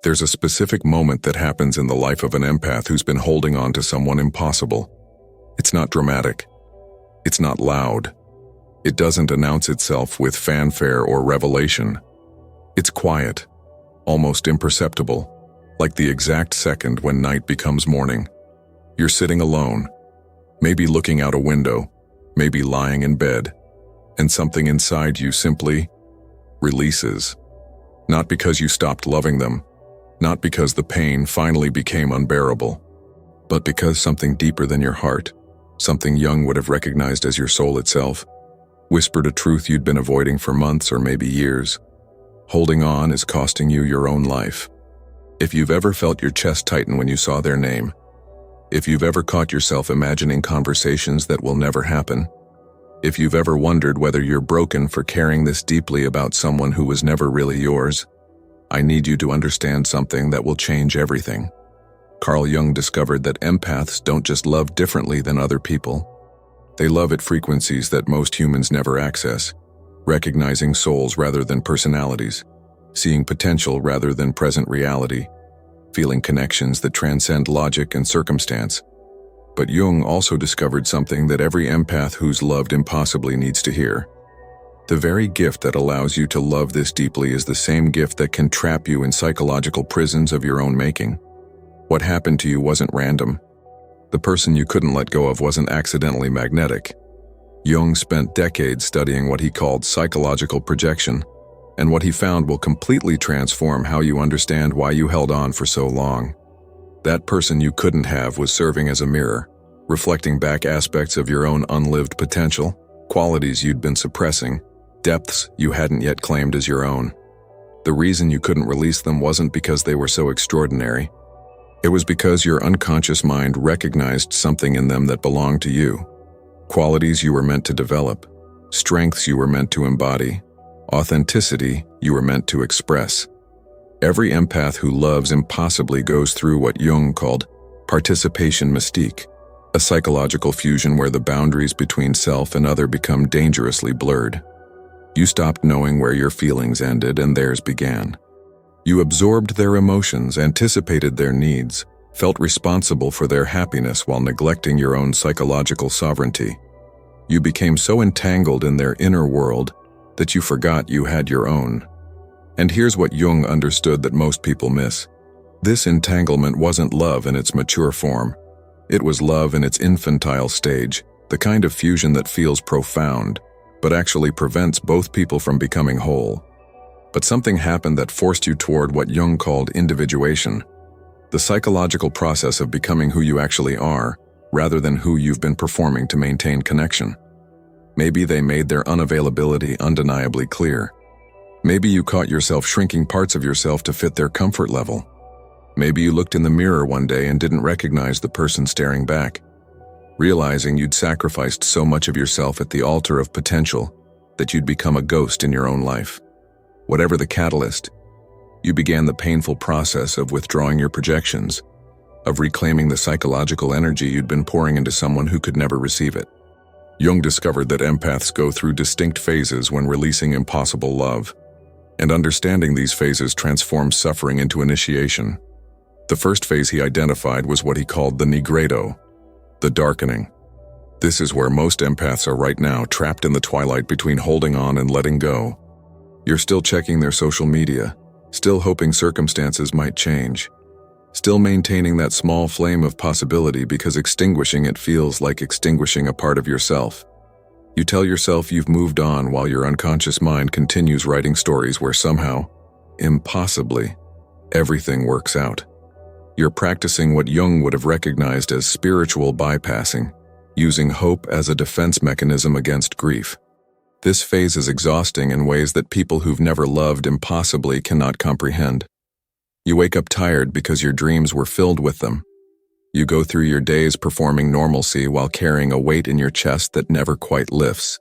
There's a specific moment that happens in the life of an empath who's been holding on to someone impossible. It's not dramatic. It's not loud. It doesn't announce itself with fanfare or revelation. It's quiet, almost imperceptible, like the exact second when night becomes morning. You're sitting alone, maybe looking out a window, maybe lying in bed, and something inside you simply releases. Not because you stopped loving them, not because the pain finally became unbearable, but because something deeper than your heart, something Jung would have recognized as your soul itself, whispered a truth you'd been avoiding for months or maybe years. Holding on is costing you your own life. If you've ever felt your chest tighten when you saw their name, if you've ever caught yourself imagining conversations that will never happen, if you've ever wondered whether you're broken for caring this deeply about someone who was never really yours, I need you to understand something that will change everything. Carl Jung discovered that empaths don't just love differently than other people. They love at frequencies that most humans never access, recognizing souls rather than personalities, seeing potential rather than present reality, feeling connections that transcend logic and circumstance. But Jung also discovered something that every empath who's loved impossibly needs to hear. The very gift that allows you to love this deeply is the same gift that can trap you in psychological prisons of your own making. What happened to you wasn't random. The person you couldn't let go of wasn't accidentally magnetic. Jung spent decades studying what he called psychological projection, and what he found will completely transform how you understand why you held on for so long. That person you couldn't have was serving as a mirror, reflecting back aspects of your own unlived potential, qualities you'd been suppressing, depths you hadn't yet claimed as your own. The reason you couldn't release them wasn't because they were so extraordinary. It was because your unconscious mind recognized something in them that belonged to you. Qualities you were meant to develop, strengths you were meant to embody, authenticity you were meant to express. Every empath who loves impossibly goes through what Jung called participation mystique, a psychological fusion where the boundaries between self and other become dangerously blurred. You stopped knowing where your feelings ended and theirs began. You absorbed their emotions, anticipated their needs, felt responsible for their happiness while neglecting your own psychological sovereignty. You became so entangled in their inner world that you forgot you had your own. And here's what Jung understood that most people miss. This entanglement wasn't love in its mature form. It was love in its infantile stage, the kind of fusion that feels profound, but actually prevents both people from becoming whole. But something happened that forced you toward what Jung called individuation, the psychological process of becoming who you actually are, rather than who you've been performing to maintain connection. Maybe they made their unavailability undeniably clear. Maybe you caught yourself shrinking parts of yourself to fit their comfort level. Maybe you looked in the mirror one day and didn't recognize the person staring back, realizing you'd sacrificed so much of yourself at the altar of potential that you'd become a ghost in your own life. Whatever the catalyst, you began the painful process of withdrawing your projections, of reclaiming the psychological energy you'd been pouring into someone who could never receive it. Jung discovered that empaths go through distinct phases when releasing impossible love, and understanding these phases transforms suffering into initiation. The first phase he identified was what he called the nigredo, the darkening. This is where most empaths are right now, trapped in the twilight between holding on and letting go. You're still checking their social media, still hoping circumstances might change, still maintaining that small flame of possibility because extinguishing it feels like extinguishing a part of yourself. You tell yourself you've moved on while your unconscious mind continues writing stories where somehow, impossibly, everything works out. You're practicing what Jung would have recognized as spiritual bypassing, using hope as a defense mechanism against grief. This phase is exhausting in ways that people who've never loved impossibly cannot comprehend. You wake up tired because your dreams were filled with them. You go through your days performing normalcy while carrying a weight in your chest that never quite lifts.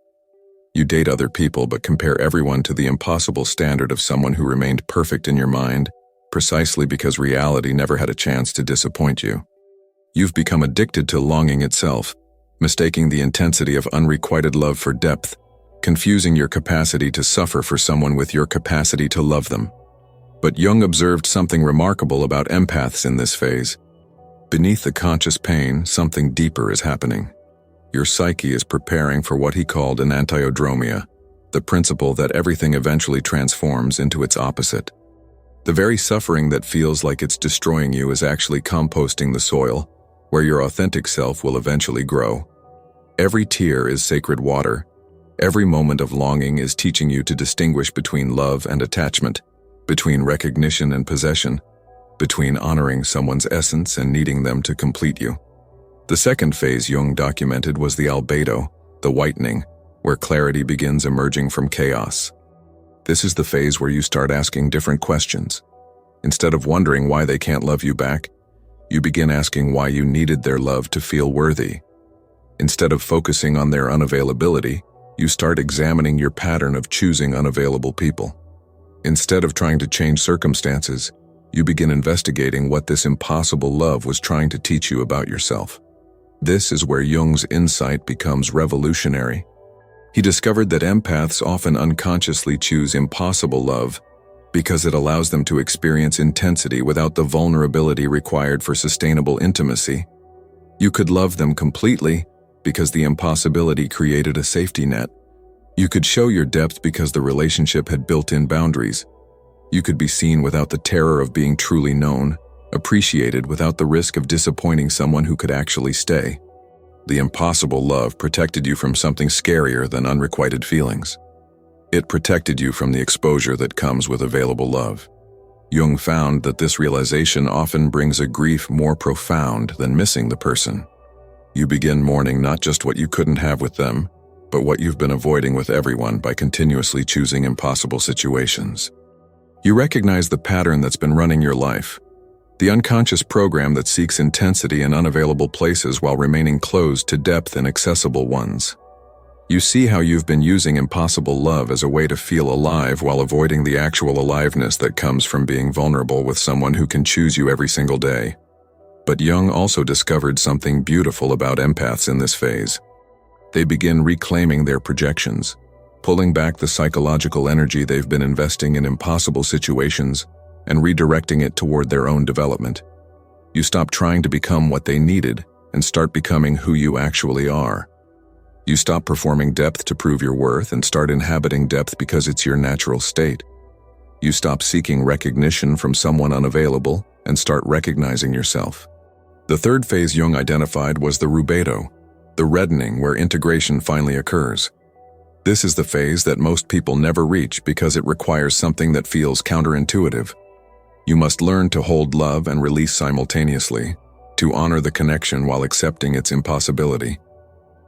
You date other people but compare everyone to the impossible standard of someone who remained perfect in your mind, precisely because reality never had a chance to disappoint you. You've become addicted to longing itself, mistaking the intensity of unrequited love for depth, confusing your capacity to suffer for someone with your capacity to love them. But Jung observed something remarkable about empaths in this phase. Beneath the conscious pain, something deeper is happening. Your psyche is preparing for what he called an antiodromia, the principle that everything eventually transforms into its opposite. The very suffering that feels like it's destroying you is actually composting the soil, where your authentic self will eventually grow. Every tear is sacred water. Every moment of longing is teaching you to distinguish between love and attachment, between recognition and possession, between honoring someone's essence and needing them to complete you. The second phase Jung documented was the albedo, the whitening, where clarity begins emerging from chaos. This is the phase where you start asking different questions. Instead of wondering why they can't love you back, you begin asking why you needed their love to feel worthy. Instead of focusing on their unavailability, you start examining your pattern of choosing unavailable people. Instead of trying to change circumstances, you begin investigating what this impossible love was trying to teach you about yourself. This is where Jung's insight becomes revolutionary. He discovered that empaths often unconsciously choose impossible love because it allows them to experience intensity without the vulnerability required for sustainable intimacy. You could love them completely because the impossibility created a safety net. You could show your depth because the relationship had built-in boundaries. You could be seen without the terror of being truly known, appreciated without the risk of disappointing someone who could actually stay. The impossible love protected you from something scarier than unrequited feelings. It protected you from the exposure that comes with available love. Jung found that this realization often brings a grief more profound than missing the person. You begin mourning not just what you couldn't have with them, but what you've been avoiding with everyone by continuously choosing impossible situations. You recognize the pattern that's been running your life, the unconscious program that seeks intensity in unavailable places while remaining closed to depth in accessible ones. You see how you've been using impossible love as a way to feel alive while avoiding the actual aliveness that comes from being vulnerable with someone who can choose you every single day. But Jung also discovered something beautiful about empaths in this phase. They begin reclaiming their projections, pulling back the psychological energy they've been investing in impossible situations and redirecting it toward their own development. You stop trying to become what they needed and start becoming who you actually are. You stop performing depth to prove your worth and start inhabiting depth because it's your natural state. You stop seeking recognition from someone unavailable and start recognizing yourself. The third phase Jung identified was the rubedo, the reddening where integration finally occurs. This is the phase that most people never reach because it requires something that feels counterintuitive. You must learn to hold love and release simultaneously, to honor the connection while accepting its impossibility,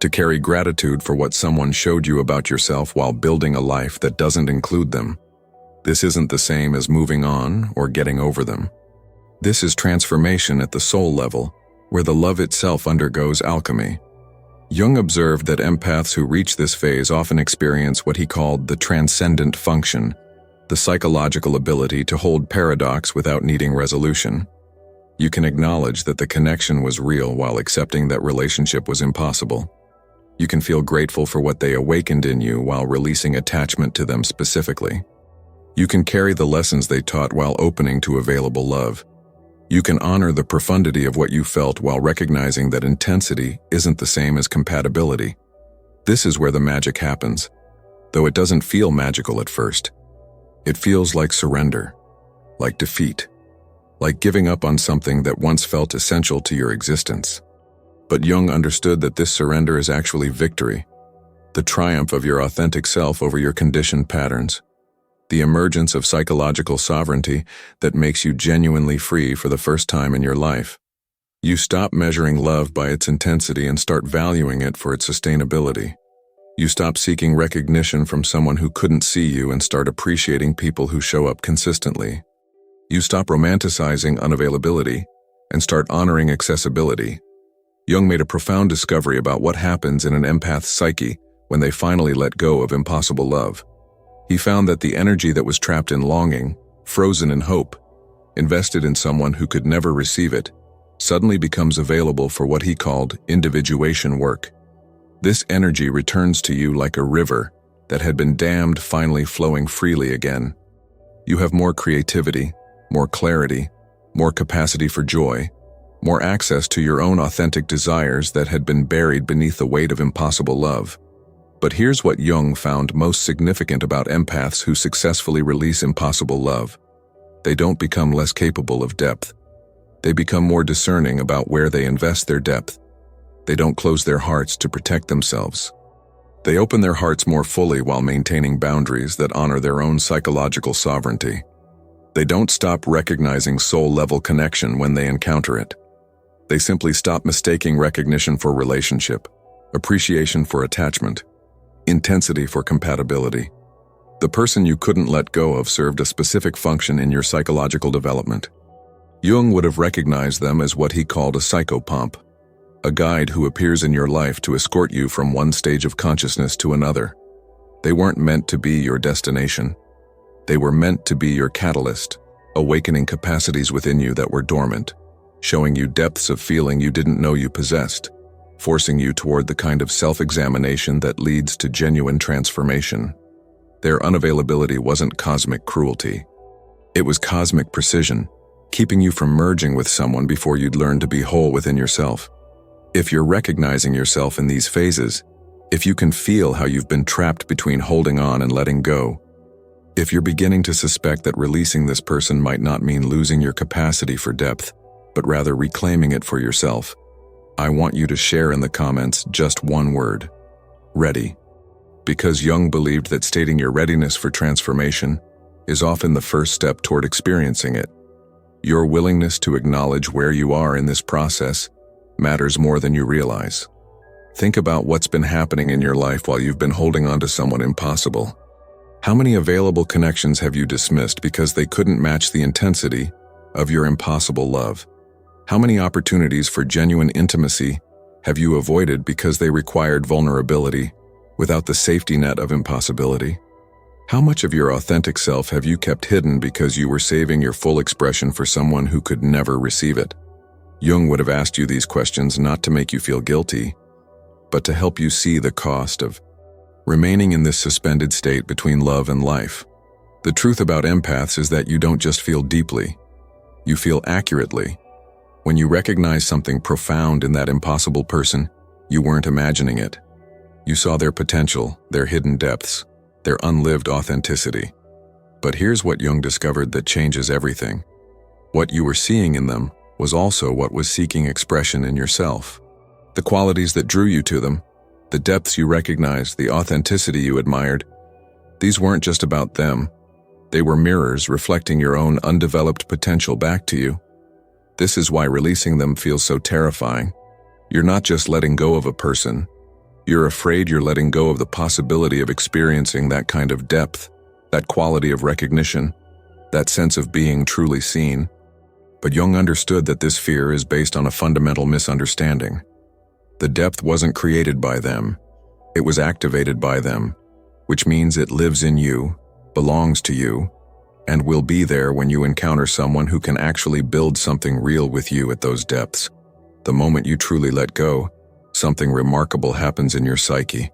to carry gratitude for what someone showed you about yourself while building a life that doesn't include them. This isn't the same as moving on or getting over them. This is transformation at the soul level, where the love itself undergoes alchemy. Jung observed that empaths who reach this phase often experience what he called the transcendent function, the psychological ability to hold paradox without needing resolution. You can acknowledge that the connection was real while accepting that relationship was impossible. You can feel grateful for what they awakened in you while releasing attachment to them specifically. You can carry the lessons they taught while opening to available love. You can honor the profundity of what you felt while recognizing that intensity isn't the same as compatibility. This is where the magic happens, though it doesn't feel magical at first. It feels like surrender, like defeat, like giving up on something that once felt essential to your existence. But Jung understood that this surrender is actually victory, the triumph of your authentic self over your conditioned patterns, the emergence of psychological sovereignty that makes you genuinely free for the first time in your life. You stop measuring love by its intensity and start valuing it for its sustainability. You stop seeking recognition from someone who couldn't see you and start appreciating people who show up consistently. You stop romanticizing unavailability and start honoring accessibility. Jung made a profound discovery about what happens in an empath's psyche when they finally let go of impossible love. He found that the energy that was trapped in longing, frozen in hope, invested in someone who could never receive it, suddenly becomes available for what he called individuation work. This energy returns to you like a river that had been dammed finally flowing freely again. You have more creativity, more clarity, more capacity for joy, more access to your own authentic desires that had been buried beneath the weight of impossible love. But here's what Jung found most significant about empaths who successfully release impossible love. They don't become less capable of depth. They become more discerning about where they invest their depth. They don't close their hearts to protect themselves. They open their hearts more fully while maintaining boundaries that honor their own psychological sovereignty. They don't stop recognizing soul-level connection when they encounter it. They simply stop mistaking recognition for relationship, appreciation for attachment, intensity for compatibility. The person you couldn't let go of served a specific function in your psychological development. Jung would have recognized them as what he called a psychopomp, a guide who appears in your life to escort you from one stage of consciousness to another. They weren't meant to be your destination. They were meant to be your catalyst, awakening capacities within you that were dormant, showing you depths of feeling you didn't know you possessed, forcing you toward the kind of self-examination that leads to genuine transformation. Their unavailability wasn't cosmic cruelty. It was cosmic precision, keeping you from merging with someone before you'd learn to be whole within yourself. If you're recognizing yourself in these phases, if you can feel how you've been trapped between holding on and letting go, if you're beginning to suspect that releasing this person might not mean losing your capacity for depth, but rather reclaiming it for yourself, I want you to share in the comments just one word: ready. Because Jung believed that stating your readiness for transformation is often the first step toward experiencing it. Your willingness to acknowledge where you are in this process matters more than you realize. Think about what's been happening in your life while you've been holding on to someone impossible. How many available connections have you dismissed because they couldn't match the intensity of your impossible love? How many opportunities for genuine intimacy have you avoided because they required vulnerability without the safety net of impossibility? How much of your authentic self have you kept hidden because you were saving your full expression for someone who could never receive it? Jung would have asked you these questions not to make you feel guilty, but to help you see the cost of remaining in this suspended state between love and life. The truth about empaths is that you don't just feel deeply, you feel accurately. When you recognize something profound in that impossible person, you weren't imagining it. You saw their potential, their hidden depths, their unlived authenticity. But here's what Jung discovered that changes everything. What you were seeing in them was also what was seeking expression in yourself. The qualities that drew you to them, the depths you recognized, the authenticity you admired, these weren't just about them. They were mirrors reflecting your own undeveloped potential back to you. This is why releasing them feels so terrifying. You're not just letting go of a person. You're afraid you're letting go of the possibility of experiencing that kind of depth, that quality of recognition, that sense of being truly seen. But Jung understood that this fear is based on a fundamental misunderstanding. The depth wasn't created by them. It was activated by them, which means it lives in you, belongs to you, and will be there when you encounter someone who can actually build something real with you at those depths. The moment you truly let go, something remarkable happens in your psyche.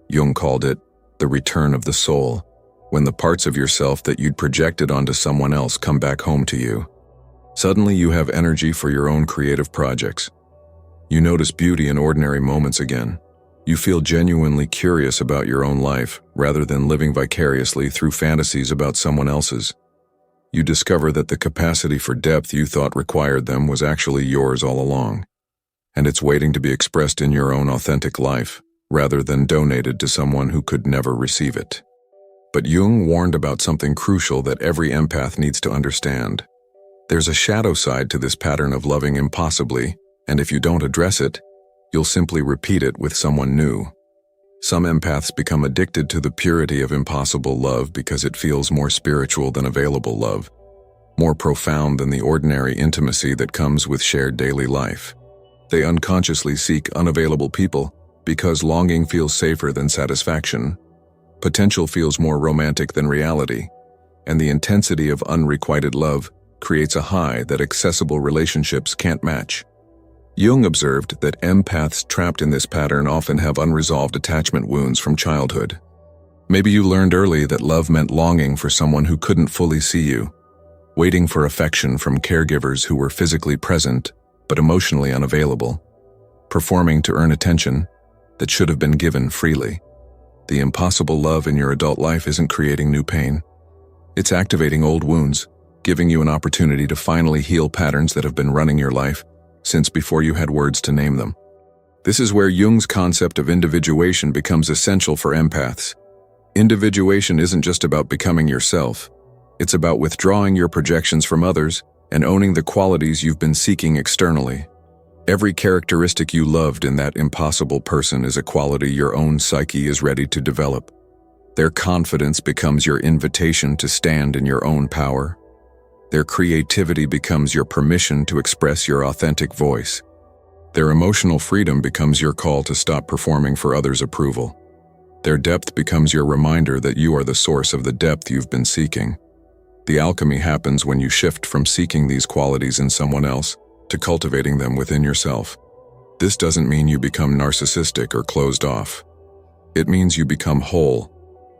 Jung called it the return of the soul, when the parts of yourself that you'd projected onto someone else come back home to you. Suddenly you have energy for your own creative projects. You notice beauty in ordinary moments again. You feel genuinely curious about your own life, rather than living vicariously through fantasies about someone else's. You discover that the capacity for depth you thought required them was actually yours all along, and it's waiting to be expressed in your own authentic life, rather than donated to someone who could never receive it. But Jung warned about something crucial that every empath needs to understand. There's a shadow side to this pattern of loving impossibly, and if you don't address it, you'll simply repeat it with someone new. Some empaths become addicted to the purity of impossible love because it feels more spiritual than available love, more profound than the ordinary intimacy that comes with shared daily life. They unconsciously seek unavailable people because longing feels safer than satisfaction, potential feels more romantic than reality, and the intensity of unrequited love creates a high that accessible relationships can't match. Jung observed that empaths trapped in this pattern often have unresolved attachment wounds from childhood. Maybe you learned early that love meant longing for someone who couldn't fully see you, waiting for affection from caregivers who were physically present but emotionally unavailable, performing to earn attention that should have been given freely. The impossible love in your adult life isn't creating new pain. It's activating old wounds, giving you an opportunity to finally heal patterns that have been running your life since before you had words to name them. This is where Jung's concept of individuation becomes essential for empaths. Individuation isn't just about becoming yourself. It's about withdrawing your projections from others and owning the qualities you've been seeking externally. Every characteristic you loved in that impossible person is a quality your own psyche is ready to develop. Their confidence becomes your invitation to stand in your own power. Their creativity becomes your permission to express your authentic voice. Their emotional freedom becomes your call to stop performing for others' approval. Their depth becomes your reminder that you are the source of the depth you've been seeking. The alchemy happens when you shift from seeking these qualities in someone else to cultivating them within yourself. This doesn't mean you become narcissistic or closed off. It means you become whole,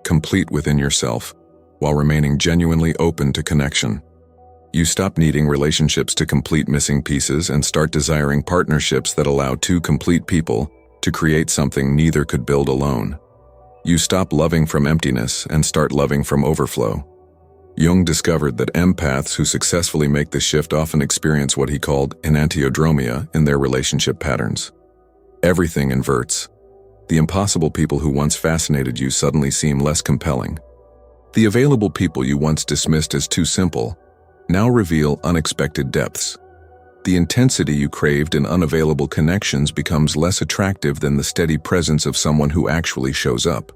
complete within yourself, while remaining genuinely open to connection. You stop needing relationships to complete missing pieces and start desiring partnerships that allow two complete people to create something neither could build alone. You stop loving from emptiness and start loving from overflow. Jung discovered that empaths who successfully make this shift often experience what he called enantiodromia in their relationship patterns. Everything inverts. The impossible people who once fascinated you suddenly seem less compelling. The available people you once dismissed as too simple now reveal unexpected depths. The intensity you craved in unavailable connections becomes less attractive than the steady presence of someone who actually shows up.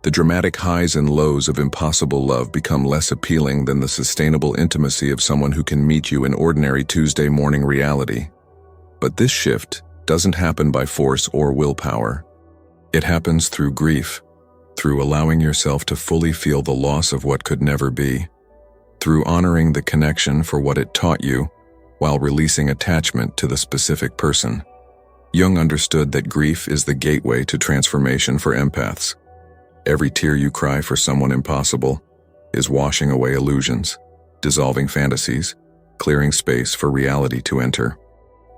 The dramatic highs and lows of impossible love become less appealing than the sustainable intimacy of someone who can meet you in ordinary Tuesday morning reality. But this shift doesn't happen by force or willpower. It happens through grief, through allowing yourself to fully feel the loss of what could never be, through honoring the connection for what it taught you, while releasing attachment to the specific person. Jung understood that grief is the gateway to transformation for empaths. Every tear you cry for someone impossible is washing away illusions, dissolving fantasies, clearing space for reality to enter.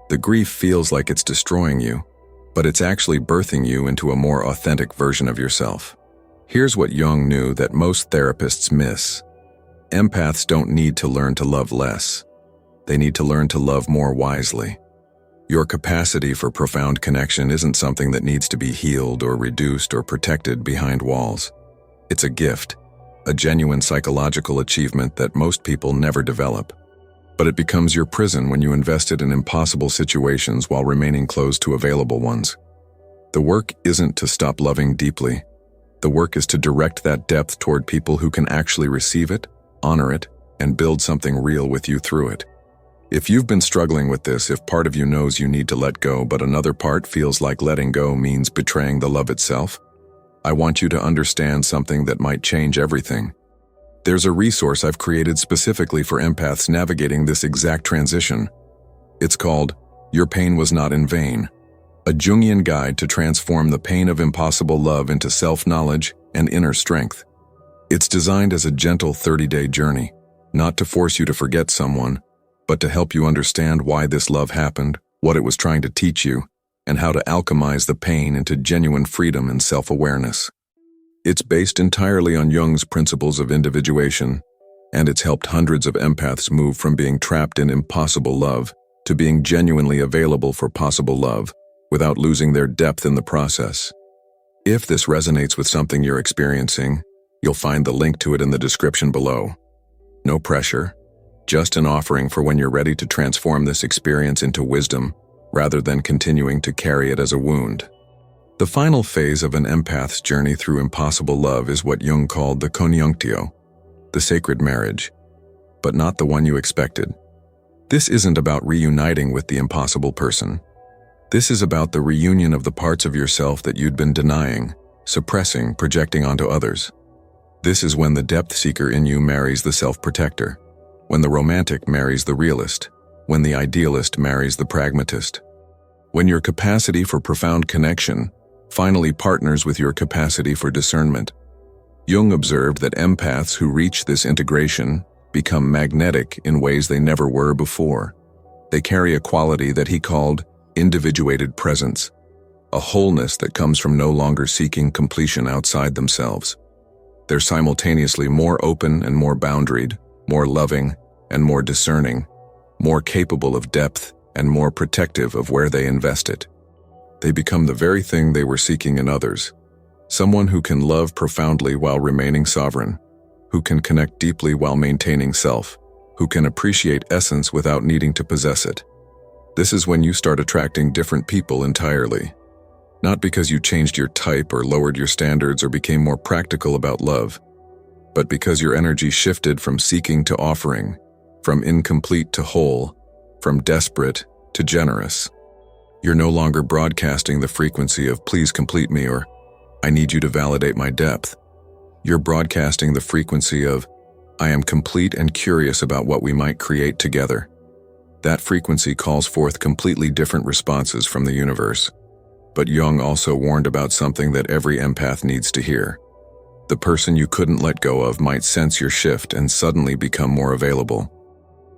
The grief feels like it's destroying you, but it's actually birthing you into a more authentic version of yourself. Here's what Jung knew that most therapists miss. Empaths don't need to learn to love less. They need to learn to love more wisely. Your capacity for profound connection isn't something that needs to be healed or reduced or protected behind walls. It's a gift, a genuine psychological achievement that most people never develop. But it becomes your prison when you invest it in impossible situations while remaining closed to available ones. The work isn't to stop loving deeply. The work is to direct that depth toward people who can actually receive it, honor it, and build something real with you through it. If you've been struggling with this, if part of you knows you need to let go, but another part feels like letting go means betraying the love itself, I want you to understand something that might change everything. There's a resource I've created specifically for empaths navigating this exact transition. It's called Your Pain Was Not in Vain, a Jungian guide to transform the pain of impossible love into self-knowledge and inner strength. It's designed as a gentle 30-day journey, not to force you to forget someone, but to help you understand why this love happened, what it was trying to teach you, and how to alchemize the pain into genuine freedom and self-awareness. It's based entirely on Jung's principles of individuation, and it's helped hundreds of empaths move from being trapped in impossible love to being genuinely available for possible love, without losing their depth in the process. If this resonates with something you're experiencing, you'll find the link to it in the description below. No pressure. Just an offering for when you're ready to transform this experience into wisdom, rather than continuing to carry it as a wound. The final phase of an empath's journey through impossible love is what Jung called the conjunctio, the sacred marriage, but not the one you expected. This isn't about reuniting with the impossible person. This is about the reunion of the parts of yourself that you'd been denying, suppressing, projecting onto others. This is when the depth seeker in you marries the self-protector, when the romantic marries the realist, when the idealist marries the pragmatist. When your capacity for profound connection finally partners with your capacity for discernment. Jung observed that empaths who reach this integration become magnetic in ways they never were before. They carry a quality that he called individuated presence, a wholeness that comes from no longer seeking completion outside themselves. They're simultaneously more open and more boundaried, more loving and more discerning, more capable of depth and more protective of where they invest it. They become the very thing they were seeking in others, someone who can love profoundly while remaining sovereign, who can connect deeply while maintaining self, who can appreciate essence without needing to possess it. This is when you start attracting different people entirely. Not because you changed your type or lowered your standards or became more practical about love, but because your energy shifted from seeking to offering, from incomplete to whole, from desperate to generous. You're no longer broadcasting the frequency of "please complete me" or "I need you to validate my depth." You're broadcasting the frequency of "I am complete and curious about what we might create together." That frequency calls forth completely different responses from the universe. But Jung also warned about something that every empath needs to hear. The person you couldn't let go of might sense your shift and suddenly become more available.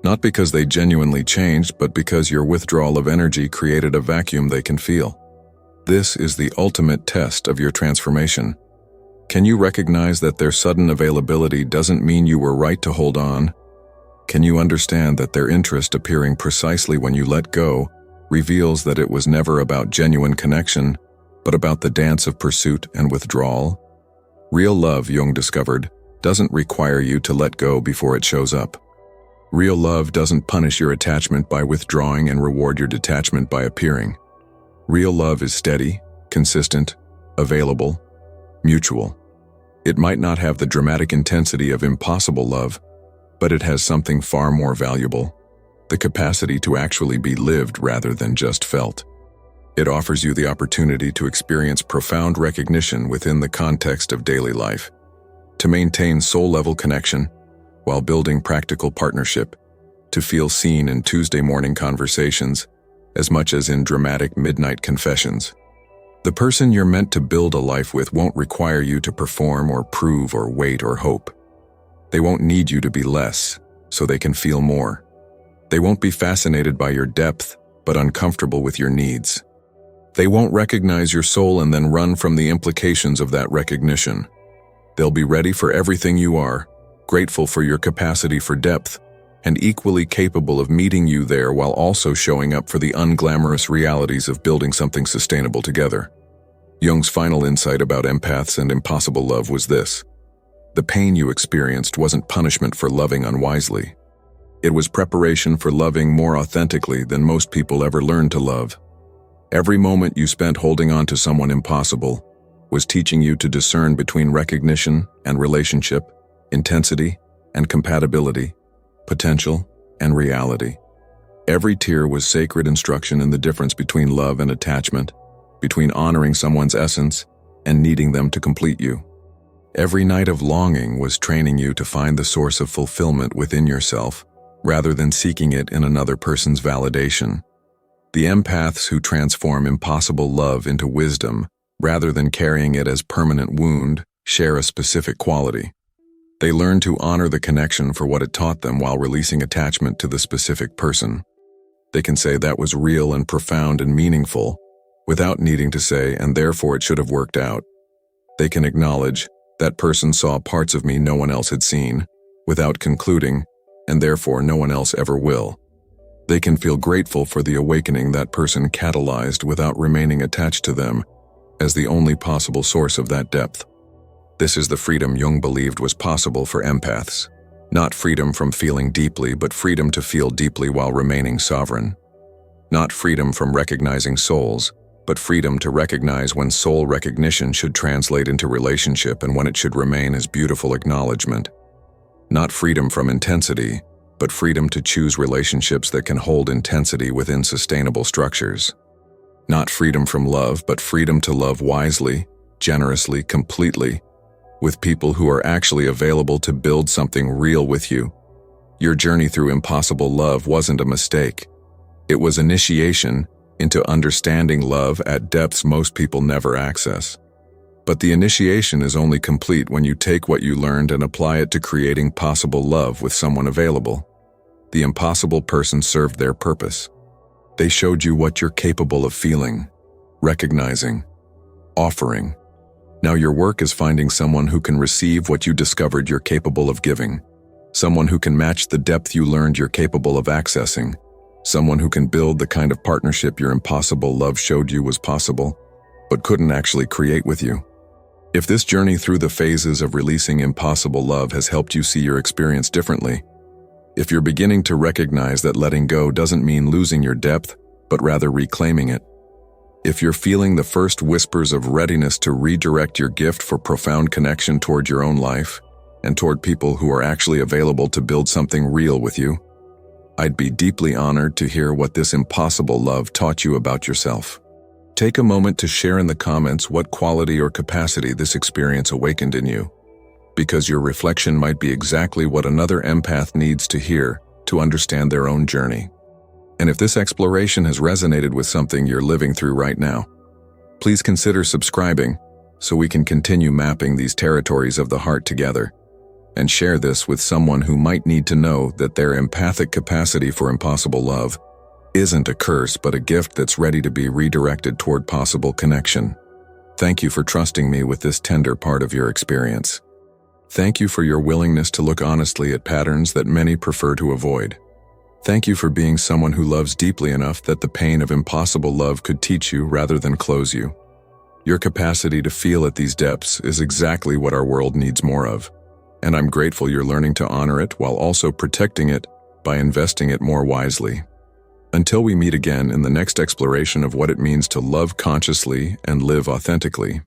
Not because they genuinely changed, but because your withdrawal of energy created a vacuum they can feel. This is the ultimate test of your transformation. Can you recognize that their sudden availability doesn't mean you were right to hold on? Can you understand that their interest appearing precisely when you let go reveals that it was never about genuine connection, but about the dance of pursuit and withdrawal? Real love, Jung discovered, doesn't require you to let go before it shows up. Real love doesn't punish your attachment by withdrawing and reward your detachment by appearing. Real love is steady, consistent, available, mutual. It might not have the dramatic intensity of impossible love, but it has something far more valuable: the capacity to actually be lived rather than just felt. It offers you the opportunity to experience profound recognition within the context of daily life, to maintain soul-level connection while building practical partnership, to feel seen in Tuesday morning conversations as much as in dramatic midnight confessions. The person you're meant to build a life with won't require you to perform or prove or wait or hope. They won't need you to be less so they can feel more. They won't be fascinated by your depth, but uncomfortable with your needs. They won't recognize your soul and then run from the implications of that recognition. They'll be ready for everything you are, grateful for your capacity for depth, and equally capable of meeting you there while also showing up for the unglamorous realities of building something sustainable together. Jung's final insight about empaths and impossible love was this: the pain you experienced wasn't punishment for loving unwisely. It was preparation for loving more authentically than most people ever learned to love. Every moment you spent holding on to someone impossible was teaching you to discern between recognition and relationship, intensity and compatibility, potential and reality. Every tear was sacred instruction in the difference between love and attachment, between honoring someone's essence and needing them to complete you. Every night of longing was training you to find the source of fulfillment within yourself, rather than seeking it in another person's validation. The empaths who transform impossible love into wisdom, rather than carrying it as permanent wound, share a specific quality. They learn to honor the connection for what it taught them while releasing attachment to the specific person. They can say that was real and profound and meaningful, without needing to say, and therefore it should have worked out. They can acknowledge, that person saw parts of me no one else had seen, without concluding, and therefore no one else ever will. They can feel grateful for the awakening that person catalyzed without remaining attached to them as the only possible source of that depth. This is the freedom Jung believed was possible for empaths. Not freedom from feeling deeply, but freedom to feel deeply while remaining sovereign. Not freedom from recognizing souls, but freedom to recognize when soul recognition should translate into relationship and when it should remain as beautiful acknowledgement. Not freedom from intensity, but freedom to choose relationships that can hold intensity within sustainable structures. Not freedom from love, but freedom to love wisely, generously, completely, with people who are actually available to build something real with you. Your journey through impossible love wasn't a mistake. It was initiation into understanding love at depths most people never access. But the initiation is only complete when you take what you learned and apply it to creating possible love with someone available. The impossible person served their purpose. They showed you what you're capable of feeling, recognizing, offering. Now your work is finding someone who can receive what you discovered you're capable of giving. Someone who can match the depth you learned you're capable of accessing. Someone who can build the kind of partnership your impossible love showed you was possible, but couldn't actually create with you. If this journey through the phases of releasing impossible love has helped you see your experience differently, if you're beginning to recognize that letting go doesn't mean losing your depth, but rather reclaiming it, if you're feeling the first whispers of readiness to redirect your gift for profound connection toward your own life and toward people who are actually available to build something real with you, I'd be deeply honored to hear what this impossible love taught you about yourself. Take a moment to share in the comments what quality or capacity this experience awakened in you, because your reflection might be exactly what another empath needs to hear to understand their own journey. And if this exploration has resonated with something you're living through right now, please consider subscribing so we can continue mapping these territories of the heart together, and share this with someone who might need to know that their empathic capacity for impossible love isn't a curse but a gift that's ready to be redirected toward possible connection. Thank you for trusting me with this tender part of your experience. Thank you for your willingness to look honestly at patterns that many prefer to avoid. Thank you for being someone who loves deeply enough that the pain of impossible love could teach you rather than close you. Your capacity to feel at these depths is exactly what our world needs more of, and I'm grateful you're learning to honor it while also protecting it by investing it more wisely. Until we meet again in the next exploration of what it means to love consciously and live authentically,